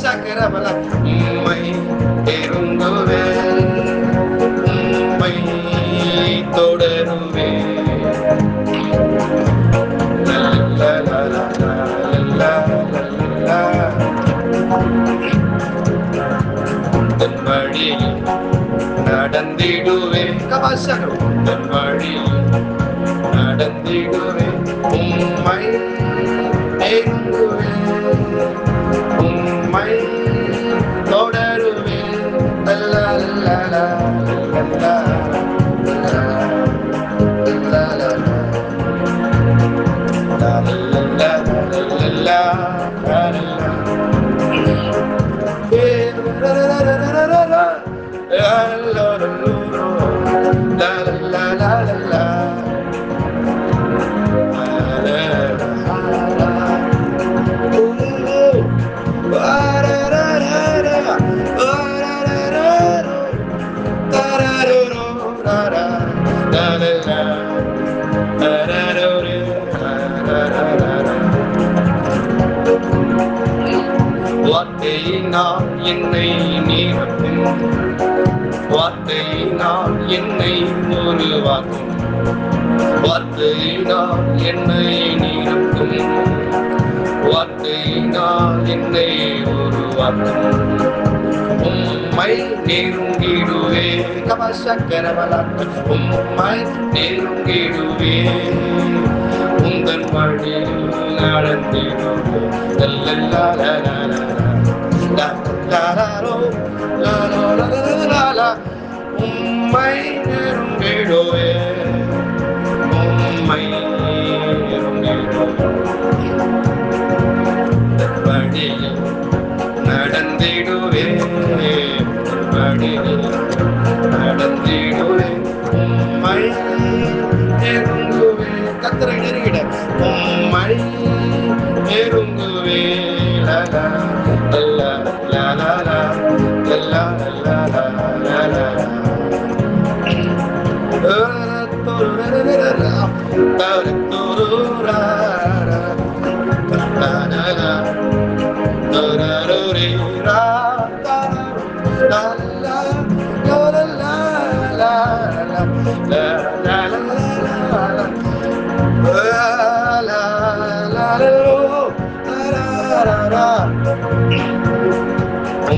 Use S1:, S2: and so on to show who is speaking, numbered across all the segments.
S1: சக்கரபல உம்மை நெருங்குவேன், உம்மை தொடருவேன். தன் வழியில் நடந்திடுவேன், தன் வழியில் நடந்திடுவேன், உம்மை நெருங்குவேன், உம்மை தொடருவேன். வார்த்தையினால் என்னை நிரப்பும், வார்த்தையினால் என்னை உருவாக்கும், வார்த்தையினால் என்னை நிரப்பும், வார்த்தையினால் என்னை உருவாக்கும். உம்மை நெருங்கிடுவே, உம்மை நெருங்கிடுவே, உந்தன் வழியில் நடந்திடுவே. உம்மை நெருங்கிடுவே, உம்மை நெருங்கிடுவே, வழியில் நடந்திடுவே, வழியில் நடந்திடுவே, உம்மை நெருங்குவே. கத்தரை நெருங்கிட உம்மை நெருங்குவே.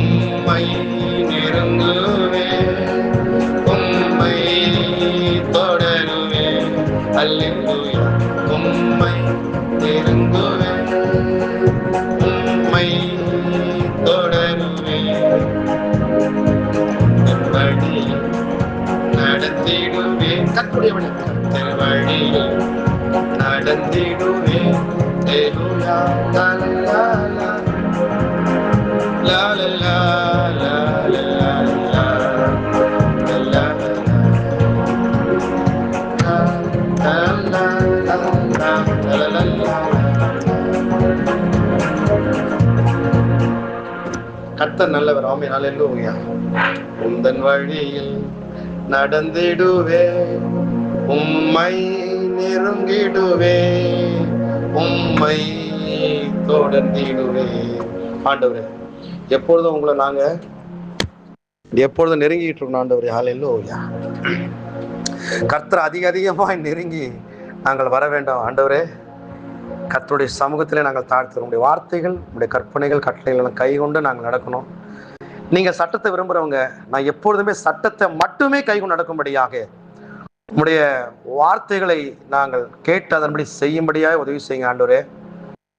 S1: உம்மை நெருங்குவே, உம்மை தொடருவே. அல்லேலூயா. உம்மை நெருங்குவே, உம்மை தொடருவே, வழியில் நடத்திடுவே. கர்த்தருடைய வழி, கர்த்தர் வழியில் நடந்திடுவே. அல்லேலூயா. லா லா லா la la la la la la la la. கர்த்தர் நல்லவர். ஆமென். அல்லேலூயா. உந்தன் வழியில் நடந்திடுவே, உம்மை நெருங்கிடுவே, உம்மை தொடர்ந்திடுவே. ஆண்டவரே, எப்பொழுதும் உங்களை நாங்க எப்பொழுதும் நெருங்கிட்டு இருக்கோம் ஆண்டவரே. ஹல்லேலூயா. கர்த்தர் அதிகமாய் நெருங்கி நாங்கள் வர வேண்டாம் ஆண்டவரே. கர்த்தருடைய சமூகத்திலே நாங்கள் தாழ்த்துறோம். உங்களுடைய வார்த்தைகள், உங்களுடைய கற்பனைகள், கட்டளைகள் கை கொண்டு நாங்கள் நடக்கணும். நீங்க சட்டத்தை விரும்புறவங்க, நான் எப்பொழுதுமே சட்டத்தை மட்டுமே கை கொண்டு நடக்கும்படியாக உங்களுடைய வார்த்தைகளை நாங்கள் கேட்டு அதன்படி செய்யும்படியாக உதவி செய்யுங்க ஆண்டவரே.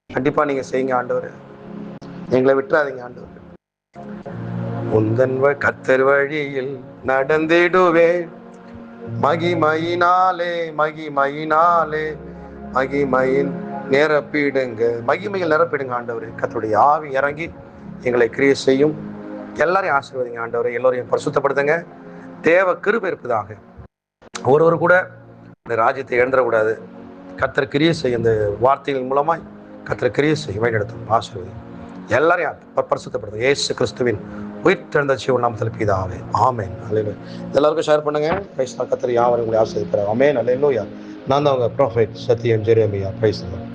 S1: கண்டிப்பா நீங்க செய்யுங்க ஆண்டவரே, எங்களை விட்டுறாதீங்க ஆண்டவரே. உந்தன் கர்த்தர் வழியில் நடந்திடுவே, மகிமையினாலே மகிமையினாலே மகிமையின் நிரப்பிடுங்க, மகிமையில் நிரப்பிடுங்க ஆண்டவரே. கர்த்தருடைய ஆவி இறங்கி எங்களை கிரியை செய்யும். எல்லாரையும் ஆசீர்வதிங்க ஆண்டவரே. எல்லோரையும் பரிசுத்தப்படுத்துங்க. தேவ கிருபை இருப்பதாக. ஒருவர் கூட இந்த ராஜ்யத்தை இழந்துடக்கூடாது. கர்த்தர் கிரியை செய்ய, இந்த வார்த்தைகள் மூலமாய் கர்த்தர் கிரியை செய்ய வழிநடத்தும். ஆசீர்வதி எல்லாரையும் பரிசுத்தப்படுத்துங்க. இயேசு கிறிஸ்துவின் உயிர்த்தெழுந்த ஜீவ நாமத்தில் பிதாவே. ஆமென். அல்லேலூயா. எல்லாருக்கும் ஷேர் பண்ணுங்க. பிரைஸ் கர்த்தர் யாவரும் உங்களை ஆசீர்வதிப்பார். ஆமென். அல்லேலூயா. நான் தான் உங்க ப்ராஃபெட் சத்தியம் ஜெரேமியா. பிரைஸ்.